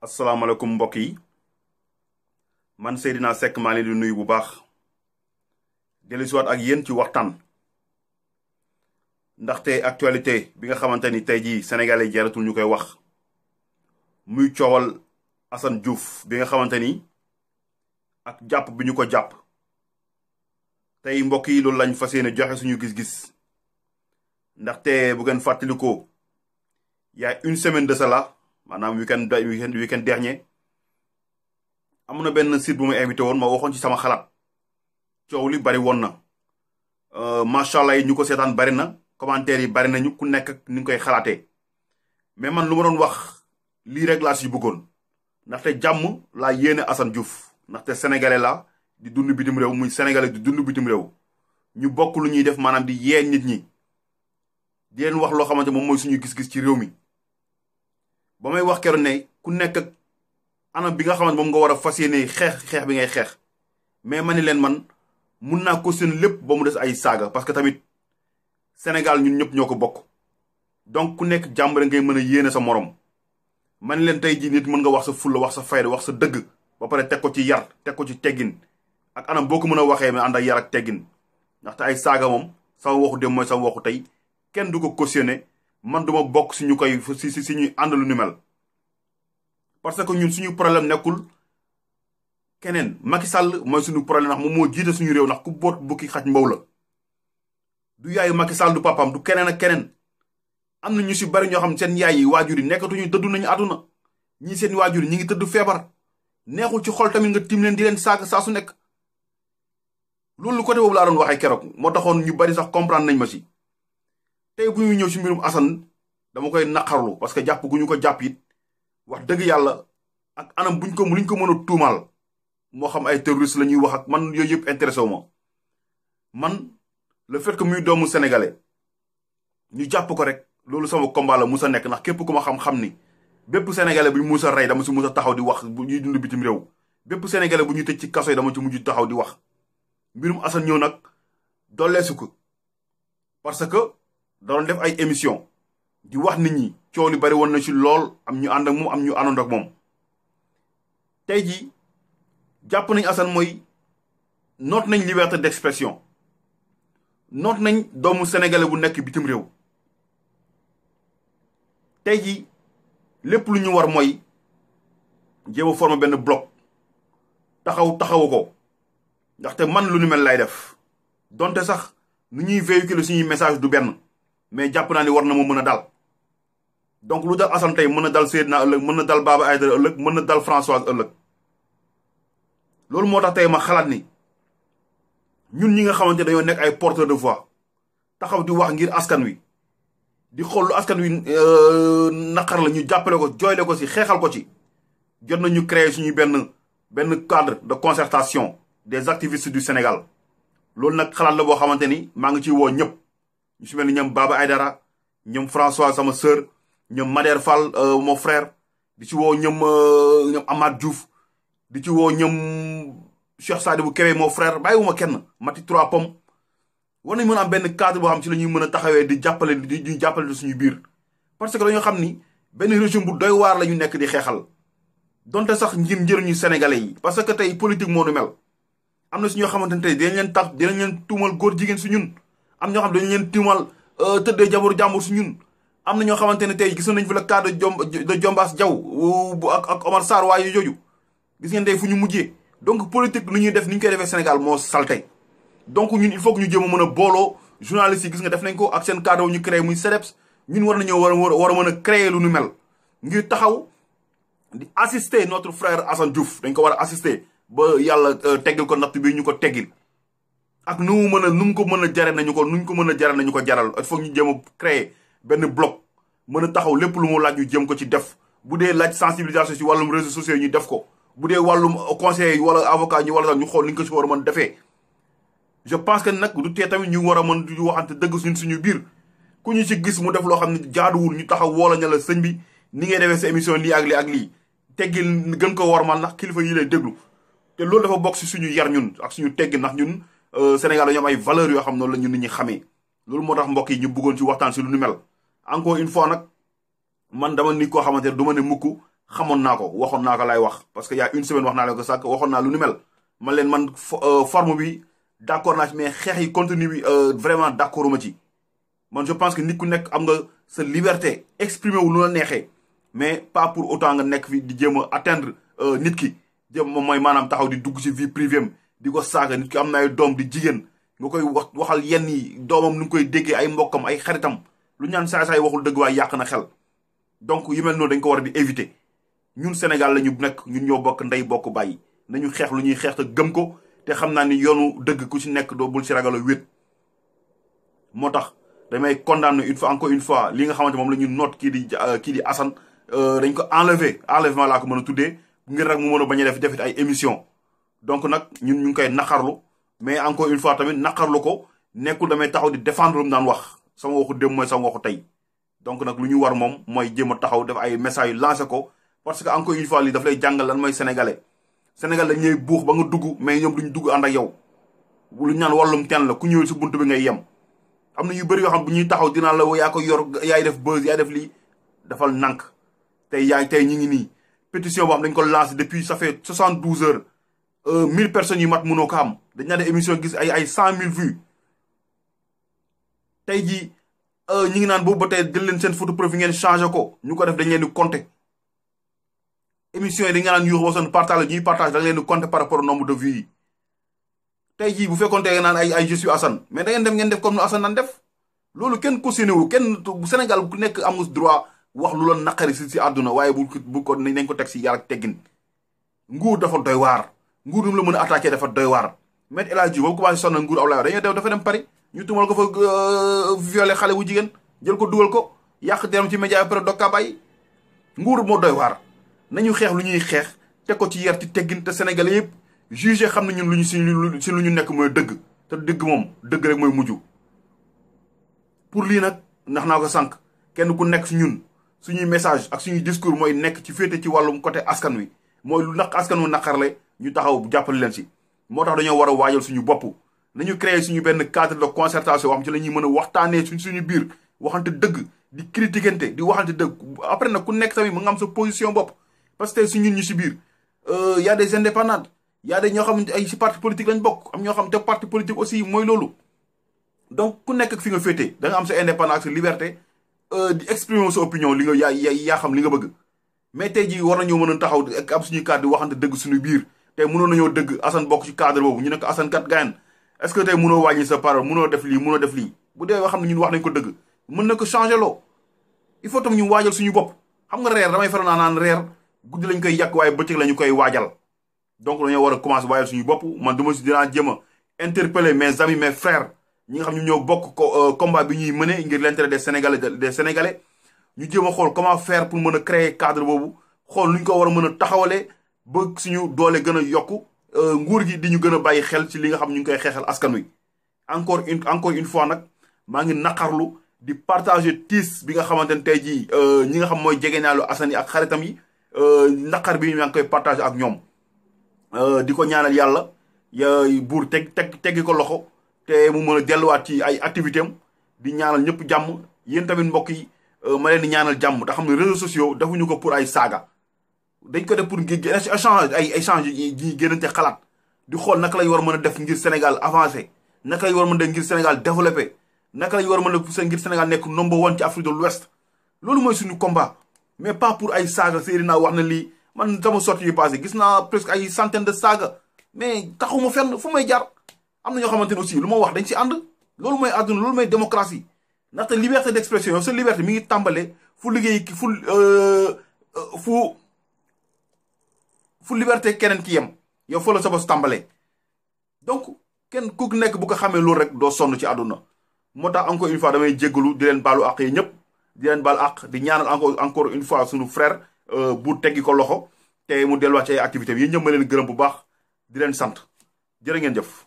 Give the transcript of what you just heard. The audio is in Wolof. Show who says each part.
Speaker 1: asalaamaaleykum mbokk yi man Seydina Seck maa leen di nuyu bu baax dellusiwaat ak yéen ci waxtaan ndaxte actualité bi nga xamante ni tey jii sénégalais jaratul ñu koy wax muy coowal Assane Diouf bi nga xamante ni ak jàpp bi ñu ko jàpp tey mbokk yi loolu lañ fas yéene joxe suñu gis-gis ndaxte bu ngeen fàttalikoo y a une semaine de cela maanaam weekend dernier am na benn site bu ma invité woon ma waxoon ci sama xalaat coow li bari woon na macha allah yi ñu ko seetaan bari na commentaires yi bari nañu ku nekk ni nga koy xalaatee mais man lu ma doon wax lii rek laa si bëggoon ndaxte jàmm laa yéene Assane Diouf ndaxte sénégalais la di dund bitim réew muy sénégalais di dund bitim réew ñu bokk lu ñuy def maanaam di yee nit ñi di leen wax loo xamante moom mooy suñu gis-gis ci réew mi. ba may wax keroog ne ku nekk ak anam bi nga xamante moom nga war a fas yéene xeex bi ngay xeex mais ma ni leen man mun naa cautionner lépp ba mu des ay saaga parce que tamit Sénégal ñun ñëpp ñoo ko bokk donc ku nekk jàmm rek ngay mën a yéene sa morom ma ni leen tey jii nit mën nga wax sa fulla wax sa fayda wax sa dëgg ba pare teg ko ci yar teg ko ci teggin ak anam boo ko mën a waxee mais ànd ak yar ak teggin ndaxte ay saaga moom sama waxu dem mooy sama waxu tey kenn du ko cautionner man duma bokk si ñu koy si ñuy ànd lu ni mel parce que ñun suñu problème nekkul keneen Macky Sall mooy suñu problème ndax moom moo jiite suñu réew ndax ku boot bukki xaj mbaw la du yaayu Macky Sall du papam du keneen ak keneen am na ñu si bari ñoo xam seen yaay yi waajur yi nekkatuñu dëddu nañu àdduna ñii seen waajur yi ñi ngi tëdd feebar neexul ci xol tamit nga tim leen di leen saaga saa su nekk loolu côté boobu laa doon waxee keroog moo taxoon ñu bari sax comprendre nañ ma si tey bu ñu ñëw ci mbirum Assane dama koy naqarlu parce que jàpp gu ñu ko jàpp it wax dëgg yàlla ak anam luñ ko mën a tuumaal moo xam ay terroriste la ñuy wax ak man yooyu yëpp intéressé wu ma man le fait que muy doomu sénégalais ñu jàpp ko rek loolu sama combat la musa nekk ndax képp ku ma xam-xam ni bépp sénégalais bu ñu musa rey dama si musa taxaw di wax bu ñuy dund bitim réew bépp sénégalais bu ñuy tëj ci kaso yi dama ci mujj taxaw di wax mbirum Assane ñëw nag dooleesu ko parce que da doon def ay émission di wax nit ñi coow li bari woon na ci lool am ñu ànd ak moom am ñu àndoon ak moom tey jii jàpp nañ Assane mooy noot nañ liberté d'expression noot nañ doomu sénégalais bu nekk bitim réew tey jii lépp lu ñu war mooy jéem a former benn bloc taxawu ko ndaxte man lu ni mel lay def donte sax nu ñuy véhiculer suñuy message du benn mais jàpp naa ni war na ma mën a dal donc lu dal Assane tey mën na dal Seydina ëllëg mën na dal Baba Aïdara ëllëg mën na dal Françoise ëllëg loolu moo tax tey ma xalaat ni ñun ñi nga xamante dañoo nekk ay porteurs de voix taxaw di wax ngir askan wi di xool lu askan wi naqar la ñu jàppale ko jooyle ko ci xeexal ko ci jot nañu créer suñu benn cadre de concertation des activistes du Sénégal loolu nag xalaat la boo xamante ni maa ngi ciy woo ñëpp ñu si mel ni ñoom Baba Aïdara ñoom François sama sœur ñoom Mader Fall mon frère di ci woo ñoom Amath Diouf di ci woo ñoom Cheikh Sadibou Kébé mon frère bàyyiwuma kenn Mati Trois Pommes war nañ mën a am benn cadre boo xam ci la ñuy mën a taxawee di jàppale di jàppale suñu biir parce que dañoo xam ni benn régime bu doy waar la ñu nekk di xeexal donte sax ngir njëriñu sénégalais yi parce que tey politique moo nu mel am na si ñoo xamante ne tey dinañ leen tuumal góor jigéen si ñun am ñoo xam dañu leen tiimal tëddee jabaru jàmbur su ñun am na ñoo xamante ne tey gis nañ fi le cas de Jombaas Diaw bu ak Omar Sarr waaye jooju gis ngeen tey fu ñu mujjee donc politique lu ñuy def ni ñu koy defee Sénégal moo salte donc ñun il faut que ñu jéem a mën a booloo journalistes yi gis nga def nañ ko ak seen cadre ñu créé muy CDEPS ñun war nañoo war a mën a créer lu nu mel ngir taxaw di assister notre frère Assane Diouf dañ ko war a assister ba yàlla teggil ko natt bi ñu ko teggil ak nu mu ko mën a jare nañu ko nuñ ko mën a jare nañu ko jaral il faut ñu jéem a créer benn bloc mën a taxaw lépp lu mu laaj ñu jéem ko ci def bu dee laaj sensibilisation ci wàllum réseaux sociaux ñu def ko bu dee wàllum conseil wala avocat ñu wala ñu xool ni ñu ko ci war a mën defee je pense que nag du tee tamit ñu war a mën di waxante dëgg suñu biir ku ñu ci gis mu def loo xam ne jaaduwul ñu taxaw woola ña la sëñ bi ni ngay defee sa émission lii ak lii teggil gën ko wormal ndax kilifa yi lay déglu te loolu dafa bokk si suñu yar ñun ak suñu teggin ndax ñun Sénégal dañoo am ay valeurs yoo xam noonu la ñun nit ñi xamee loolu moo tax mbokk yi ñu bëggoon ci waxtaan si lu ñu mel encore une fois nag man dama nit koo xamante ne du ma ne mukk xamoon naa ko waxoon naa ko lay wax parce que y a une semaine wax naa leen ko sàkk waxoon naa lu ni mel man leen man forme bi d'accord naa ci mais xeex yi contenu bi vraiment d'accord ma ci man je pense que nit ku nekk am nga sa liberté exprimer wu lu la neexee mais pas pour autant nga nekk fi di jéem a atteindre nit ki jéem mooy maanaam taxaw di dugg ci vie privée am di ko saaga nit ki am na ay doom di jigéen nga koy waxal yenn yi doomam nu ngi koy déggee ay mbokkam ay xaritam lu ñaan saay waxul dëgg waaye yàq na xel donc yu mel noonu dañ ko war a di éviter ñun Sénégal la ñu nekk ñun ñoo bokk ndey bokk bàyyi nañu xeex lu ñuy xeex te gëm ko te xam naa ni yoonu dëgg ku ci nekk doo bul ci ragal a wét moo tax damay condamner encore une fois li nga xamante moom la ñu noot kii di Assane dañ ko enlèvement laa ko mën a tuddee ngir rek mu mën a bañ a defit ay émission donc nag ñun ñu ngi koy naqarlu mais encore une fois tamit naqarlu ko nekkul damay taxaw di défendre lu mu daan wax sama waxu démb mooy sama waxu tey donc nag lu ñu war moom mooy jéem a taxaw def ay messages yu lancé ko parce que encore une fois lii daf lay jàngal lan mooy sénégalais dañ ñuy buux ba nga dugg mais ñoom duñ dugg ànd ak yow lu ñu naan wàllum teen la ku ñëwee si buntu bi ngay yem am na yu bëri yoo xam bu ñuy taxaw dinaa la yaa ko yor yaay def buzz yaay def lii dafal nànk tey ñi ngi nii pétition boo xam dañ ko lancé depuis ça fait 72 heures 1000 personnes yu mat mënoo ko am dañ naa def émission gis ay 100 000 vues tey jii ñi ngi naan boobu ba tey jël leen seen photo profil ngeen changé ko ñu ko def dañ leen di compter émission yi dañ nga naan yuux wasoon partage ñuy partage da nga leen di compter par rapport au nombre de vues yi tey jii bu fekkoon te naan ay je suis Assane mais da ngeen dem ngeen def comme nu Assane naan def loolu kenn cautionné wu kenn Sénégal ku nekk amul droit wax lu la naqari si àdduna waaye bu ko nañ ko teg si yar ak teggin nguur dafa doy waar nguur nu la mën a attaqué dafa doy waar Maître El Hadji Diouf boobu commencé sonn nguur Abdoulaye dañoo dafa dem Paris ñu tumal ko fa violé xale bu jigéen jël ko dugal ko yàq deram ci média après dokka bàyyi nguur moo doy waar nañu xeex lu ñuy xeex teg ko ci yar ci teggin te sénégalais yëpp jugé xam ne ñun lu ñu si lu ñu nekk mooy dëgg te dëgg moom dëgg rek mooy mujj pour lii nag ndax naa ko sànq kenn ku nekk si ñun suñuy message ak suñuy discours mooy nekk ci féete ci wàllum côté askan wi mooy lu naq askan wi naqarle ñu taxaw jàppale leen si moo tax dañoo war a waajal suñu bopp nañu créer suñu benn cadre de concertation wax ci la ñuy mën a waxtaanee suñu biir waxante dëgg di critiquante di waxante dëgg après nag ku nekk tamit mu nga am sa position bopp parce que tey si ñun ñu si biir y a des indépendants y a des ñoo xam ay si parti politique lañ bokk am ñoo xam te parti politique aussi mooy loolu donc ku nekk ak fi nga féetee da nga am sa indépendance ak sa liberté di exprimer sa opinion li nga yaa xam li nga bëgg mais tey jii war nañoo mën a taxaw ak am suñuy cadre di waxante dëgg suñu biir tey mënoon nañoo dëgg Assane bokk ci cadre boobu ñu ne ko Assane kat gayan est-ce que tey mënoo wàññi sa parole mënoo def lii bu dee xam ne ñun wax nañ ko dëgg mën na ko changer loo il faut tam ñu waajal suñu bopp xam nga reer damay faral naan reer guddi lañ koy yàq waaye bëccëg la ñu koy waajal donc dañoo war a commencer waajal suñu bopp man duma si dinaa jéem a interpeller mes amis mes frères ñi nga xam ñu ñoo bokk combat bi ñuy mëne ngir l'intérêt des sénégalais ñu jéem a xool comment faire pour mën a créer cadre boobu xool nu ñu ko war a mën a taxawalee ba suñu doole gën a yokku nguur gi di ñu gën a bàyyi xel ci li nga xam ñu ngi koy xeexal askan wi encore une fois nag maa ngi naqarlu di partager tiis bi nga xamante ne tey jii ñi nga xam mooy jegenaalu Assane yi ak xaritam yi naqar bi maa ngi koy partager ak ñoom di ko ñaanal yàlla buur teggi ko loxo te mu mën a delluwaat ci ay activité am di ñaanal ñëpp jàmm yéen tamit mbokk yi ma leen di ñaanal jàmm te xam ne réseaux sociaux defuñu ko pour ay saaga dañ ko def pour échange yi génnante xalaat di xool naka lañ war a mën a def ngir Sénégal avancé naka lañ war a mën a def ngir Sénégal développé naka lañ war a mën a def ngir Sénégal nekk number one ci Afrique de l'Ouest loolu mooy suñu combat mais pas pour ay saaga Seydina wax na lii man sama sortie yu passé gis naa presque ay centaine de saaga mais taxuma fenn fu may jaar am na ñoo xamante ne aussi lu ma wax dañ si ànd loolu mooy àdduna loolu mooy démocratie ndaxte liberté d'expression yow sa liberté mi ngi tàmbale fu liggéey fu liberté keneen ki yem yow fa la sa bos tàmbalee donc kenn ku nekk bu ko xamee loolu rek doo sonn ci àdduna moo tax encore une fois damay jéggalu di leen baalu àq yi ñëpp di leen baal àq di ñaanal encore une fois suñu frère bu teggi ko loxo te mu delluwaat ci ay activités yi ñëpp ma leen gërëm bu baax di leen sant jërë ngeen jëf